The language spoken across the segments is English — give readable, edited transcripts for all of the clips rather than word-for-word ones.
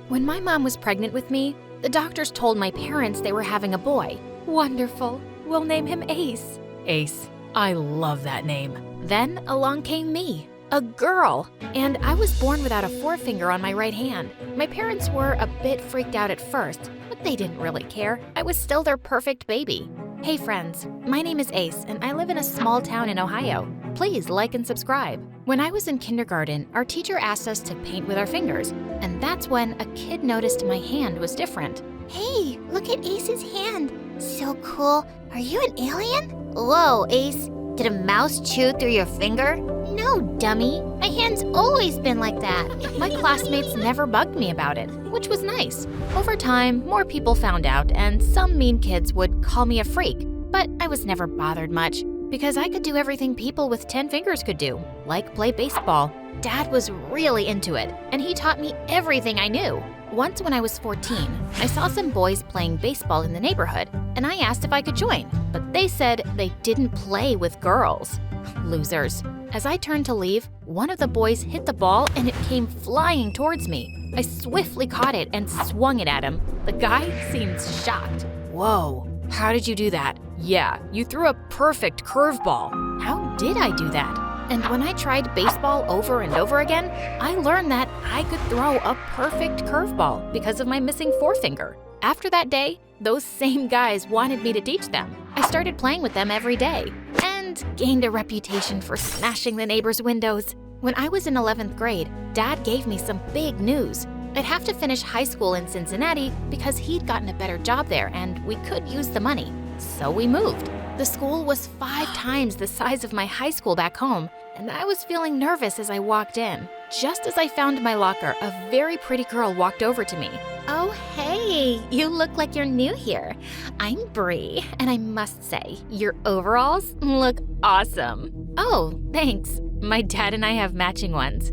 When my mom was pregnant with me, the doctors told my parents they were having a boy. Wonderful. We'll name him Ace. Ace. I love that name. Then along came me, a girl, and I was born without a forefinger on my right hand. My parents were a bit freaked out at first, but they didn't really care. I was still their perfect baby. Hey friends, my name is Ace, and I live in a small town in Ohio. Please like and subscribe. When I was in kindergarten, our teacher asked us to paint with our fingers, and that's when a kid noticed my hand was different. Hey, look at Ace's hand. So cool. Are you an alien? Whoa, Ace. Did a mouse chew through your finger? No, dummy. My hand's always been like that. My classmates never bugged me about it, which was nice. Over time, more people found out, and some mean kids would call me a freak, but I was never bothered much because I could do everything people with 10 fingers could do, like play baseball. Dad was really into it, and he taught me everything I knew. Once when I was 14, I saw some boys playing baseball in the neighborhood, and I asked if I could join, but they said they didn't play with girls. Losers. As I turned to leave, one of the boys hit the ball and it came flying towards me. I swiftly caught it and swung it at him. The guy seemed shocked. Whoa, how did you do that? Yeah, you threw a perfect curveball. How did I do that? And when I tried baseball over and over again, I learned that I could throw a perfect curveball because of my missing forefinger. After that day, those same guys wanted me to teach them. I started playing with them every day and gained a reputation for smashing the neighbors' windows. When I was in 11th grade, Dad gave me some big news. I'd have to finish high school in Cincinnati because he'd gotten a better job there and we could use the money. So we moved. The school was 5 times the size of my high school back home, and I was feeling nervous as I walked in. Just as I found my locker, a very pretty girl walked over to me. Oh, hey, you look like you're new here. I'm Bree, and I must say, your overalls look awesome. Oh, thanks. My dad and I have matching ones.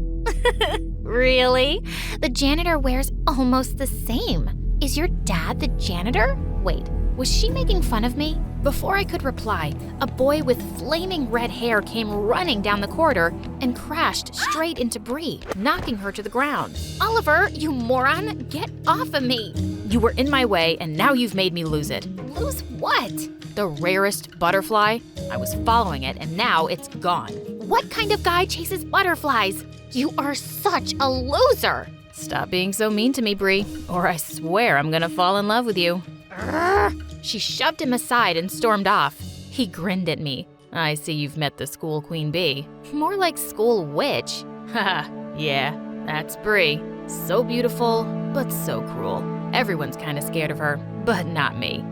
Really? The janitor wears almost the same. Is your dad the janitor? Wait, was she making fun of me? Before I could reply, a boy with flaming red hair came running down the corridor and crashed straight into Bree, knocking her to the ground. Oliver, you moron, get off of me. You were in my way and now you've made me lose it. Lose what? The rarest butterfly. I was following it and now it's gone. What kind of guy chases butterflies? You are such a loser. Stop being so mean to me, Bree, or I swear I'm gonna fall in love with you. She shoved him aside and stormed off. He grinned at me. I see you've met the school queen bee. More like school witch. Haha, yeah, that's Bree. So beautiful, but so cruel. Everyone's kinda scared of her, but not me.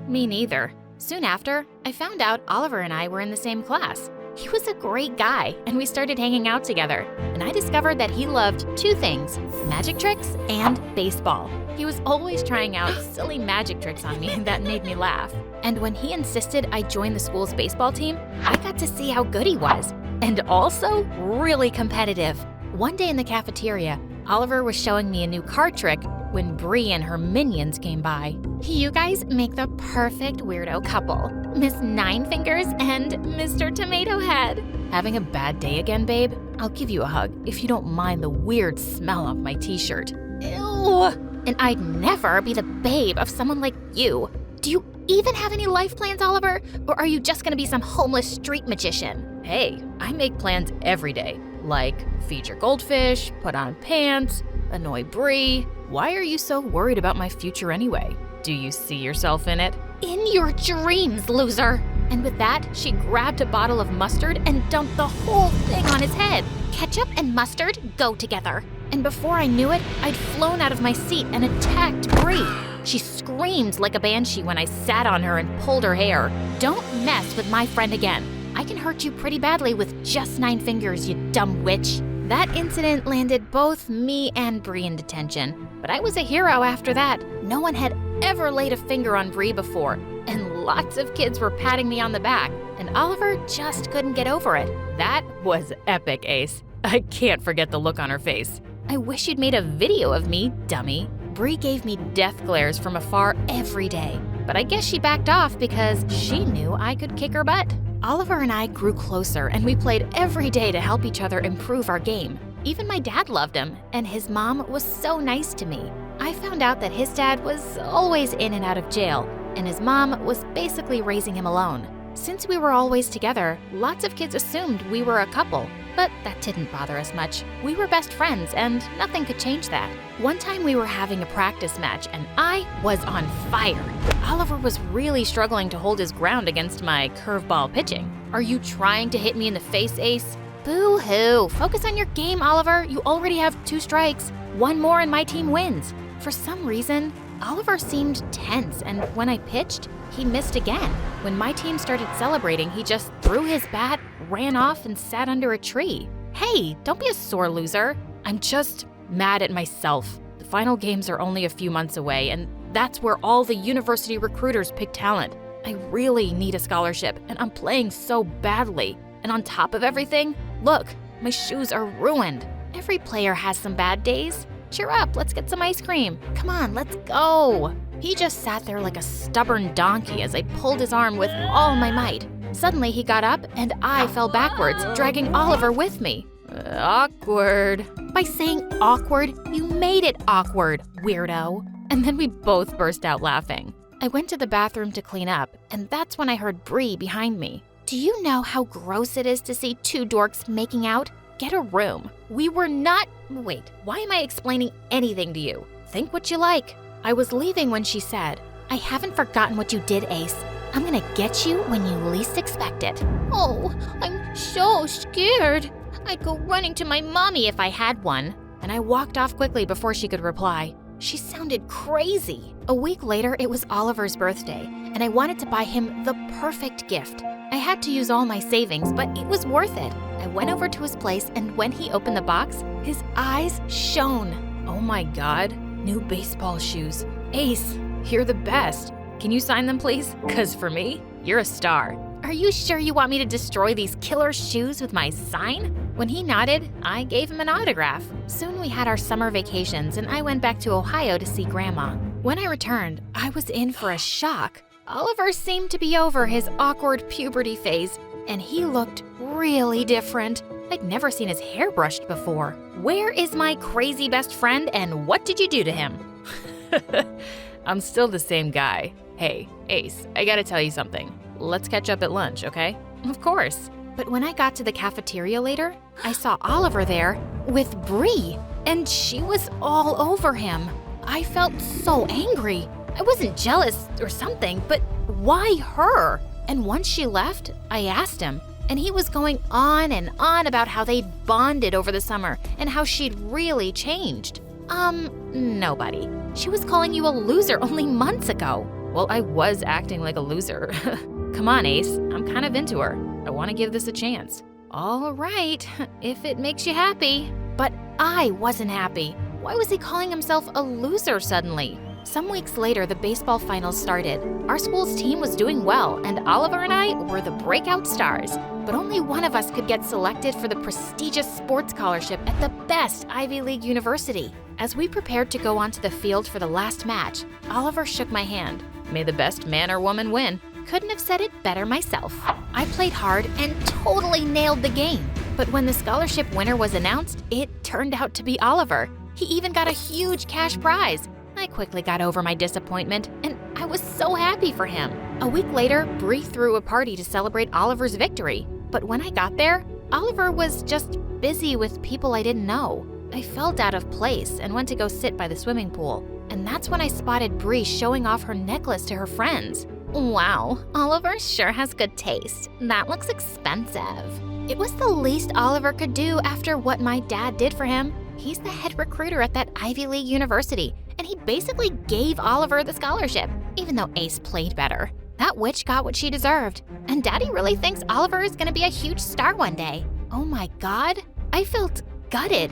Me neither. Soon after, I found out Oliver and I were in the same class. He was a great guy, and we started hanging out together. And I discovered that he loved 2 things, magic tricks and baseball. He was always trying out silly magic tricks on me that made me laugh. And when he insisted I join the school's baseball team, I got to see how good he was. And also really competitive. One day in the cafeteria, Oliver was showing me a new card trick when Bree and her minions came by. You guys make the perfect weirdo couple. Miss Nine Fingers and Mr. Tomato Head. Having a bad day again, babe? I'll give you a hug if you don't mind the weird smell of my t-shirt. Ew! And I'd never be the babe of someone like you. Do you even have any life plans, Oliver? Or are you just gonna be some homeless street magician? Hey, I make plans every day. Like feed your goldfish, put on pants, annoy Bree. Why are you so worried about my future anyway? Do you see yourself in it? In your dreams, loser! And with that, she grabbed a bottle of mustard and dumped the whole thing on his head. Ketchup and mustard go together. And before I knew it, I'd flown out of my seat and attacked Bree. She screamed like a banshee when I sat on her and pulled her hair. Don't mess with my friend again. I can hurt you pretty badly with just 9 fingers, you dumb witch. That incident landed both me and Bree in detention. But I was a hero after that. No one had ever laid a finger on Bree before, and lots of kids were patting me on the back, and Oliver just couldn't get over it. That was epic, Ace. I can't forget the look on her face. I wish you'd made a video of me, dummy. Bree gave me death glares from afar every day, but I guess she backed off because she knew I could kick her butt. Oliver and I grew closer and we played every day to help each other improve our game. Even my dad loved him, and his mom was so nice to me. I found out that his dad was always in and out of jail, and his mom was basically raising him alone. Since we were always together, lots of kids assumed we were a couple, but that didn't bother us much. We were best friends, and nothing could change that. One time we were having a practice match, and I was on fire. Oliver was really struggling to hold his ground against my curveball pitching. "Are you trying to hit me in the face, Ace?" "Boo-hoo! Focus on your game, Oliver. You already have 2 strikes. 1 more and my team wins." For some reason, Oliver seemed tense, and when I pitched, he missed again. When my team started celebrating, he just threw his bat, ran off, and sat under a tree. Hey, don't be a sore loser. I'm just mad at myself. The final games are only a few months away, and that's where all the university recruiters pick talent. I really need a scholarship, and I'm playing so badly. And on top of everything, look, my shoes are ruined. Every player has some bad days. Cheer up, let's get some ice cream. Come on, let's go. He just sat there like a stubborn donkey as I pulled his arm with all my might. Suddenly he got up and I fell backwards, dragging Oliver with me. Awkward. By saying awkward, you made it awkward, weirdo. And then we both burst out laughing. I went to the bathroom to clean up, and that's when I heard Bree behind me. "Do you know how gross it is to see 2 dorks making out? Get a room. We were not— Wait, why am I explaining anything to you? Think what you like." I was leaving when she said, "I haven't forgotten what you did, Ace. I'm gonna get you when you least expect it." Oh, I'm so scared. I'd go running to my mommy if I had one. And I walked off quickly before she could reply. She sounded crazy. A week later, it was Oliver's birthday, and I wanted to buy him the perfect gift. I had to use all my savings, but it was worth it. I went over to his place, and when he opened the box, his eyes shone. Oh my God, new baseball shoes. Ace, you're the best. Can you sign them, please? 'Cause for me, you're a star. Are you sure you want me to destroy these killer shoes with my sign? When he nodded, I gave him an autograph. Soon we had our summer vacations, and I went back to Ohio to see Grandma. When I returned, I was in for a shock. Oliver seemed to be over his awkward puberty phase, and he looked really different. I'd never seen his hair brushed before. Where is my crazy best friend, and what did you do to him? I'm still the same guy. Hey, Ace, I gotta tell you something. Let's catch up at lunch, okay? Of course. But when I got to the cafeteria later, I saw Oliver there with Bree, and she was all over him. I felt so angry. I wasn't jealous or something, but why her? And once she left, I asked him, and he was going on and on about how they'd bonded over the summer and how she'd really changed. Nobody. She was calling you a loser only months ago. Well, I was acting like a loser. Come on, Ace, I'm kind of into her. I want to give this a chance. All right, if it makes you happy. But I wasn't happy. Why was he calling himself a loser suddenly? Some weeks later, the baseball finals started. Our school's team was doing well, and Oliver and I were the breakout stars. But only one of us could get selected for the prestigious sports scholarship at the best Ivy League university. As we prepared to go onto the field for the last match, Oliver shook my hand. May the best man or woman win. Couldn't have said it better myself. I played hard and totally nailed the game. But when the scholarship winner was announced, it turned out to be Oliver. He even got a huge cash prize. I quickly got over my disappointment, and I was so happy for him. A week later, Bree threw a party to celebrate Oliver's victory. But when I got there, Oliver was just busy with people I didn't know. I felt out of place and went to go sit by the swimming pool. And that's when I spotted Bree showing off her necklace to her friends. Wow, Oliver sure has good taste. That looks expensive. It was the least Oliver could do after what my dad did for him. He's the head recruiter at that Ivy League university, and he basically gave Oliver the scholarship, even though Ace played better. That witch got what she deserved, and Daddy really thinks Oliver is gonna be a huge star one day. Oh my God, I felt gutted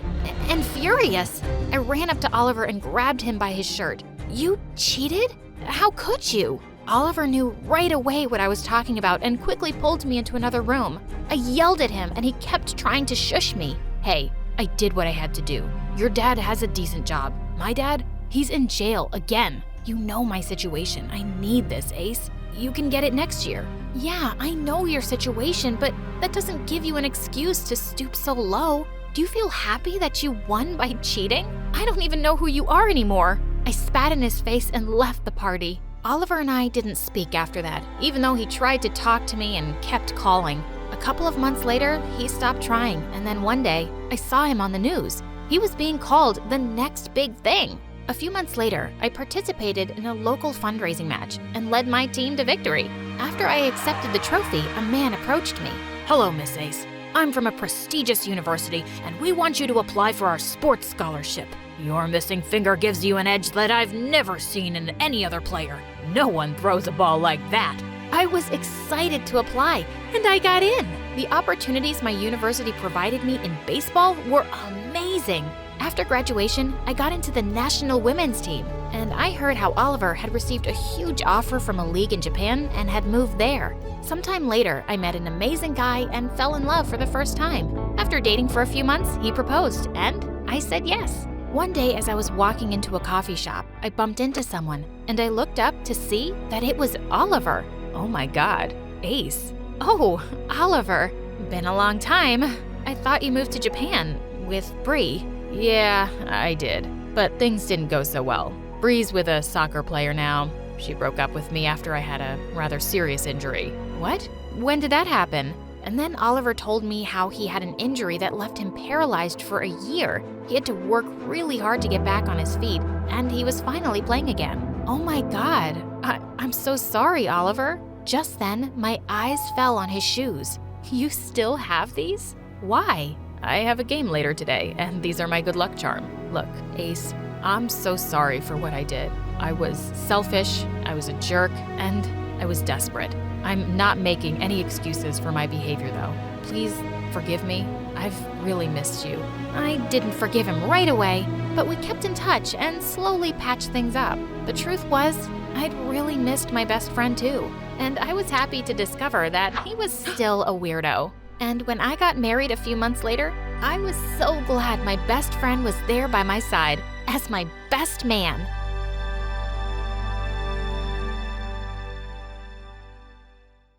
and furious. I ran up to Oliver and grabbed him by his shirt. You cheated? How could you? Oliver knew right away what I was talking about and quickly pulled me into another room. I yelled at him and he kept trying to shush me. Hey, I did what I had to do. Your dad has a decent job. My dad, he's in jail again. You know my situation. I need this, Ace. You can get it next year. Yeah, I know your situation, but that doesn't give you an excuse to stoop so low. Do you feel happy that you won by cheating? I don't even know who you are anymore." I spat in his face and left the party. Oliver and I didn't speak after that, even though he tried to talk to me and kept calling. A couple of months later, he stopped trying, and then one day, I saw him on the news. He was being called the next big thing. A few months later, I participated in a local fundraising match and led my team to victory. After I accepted the trophy, a man approached me. "Hello, Miss Ace. I'm from a prestigious university, and we want you to apply for our sports scholarship. Your missing finger gives you an edge that I've never seen in any other player. No one throws a ball like that." I was excited to apply, and I got in. The opportunities my university provided me in baseball were amazing. After graduation, I got into the national women's team, and I heard how Oliver had received a huge offer from a league in Japan and had moved there. Sometime later, I met an amazing guy and fell in love for the first time. After dating for a few months, he proposed, and I said yes. One day, as I was walking into a coffee shop, I bumped into someone, and I looked up to see that it was Oliver. Oh my God, Ace. Oh, Oliver. Been a long time. I thought you moved to Japan with Bree. Yeah, I did. But things didn't go so well. Bree's with a soccer player now. She broke up with me after I had a rather serious injury. What? When did that happen? And then Oliver told me how he had an injury that left him paralyzed for a year. He had to work really hard to get back on his feet, and he was finally playing again. Oh my God. I'm so sorry, Oliver. Just then, my eyes fell on his shoes. You still have these? Why? I have a game later today, and these are my good luck charm. Look, Ace, I'm so sorry for what I did. I was selfish, I was a jerk, and I was desperate. I'm not making any excuses for my behavior, though. Please forgive me. I've really missed you. I didn't forgive him right away, but we kept in touch and slowly patched things up. The truth was, I'd really missed my best friend too, and I was happy to discover that he was still a weirdo. And when I got married a few months later, I was so glad my best friend was there by my side as my best man.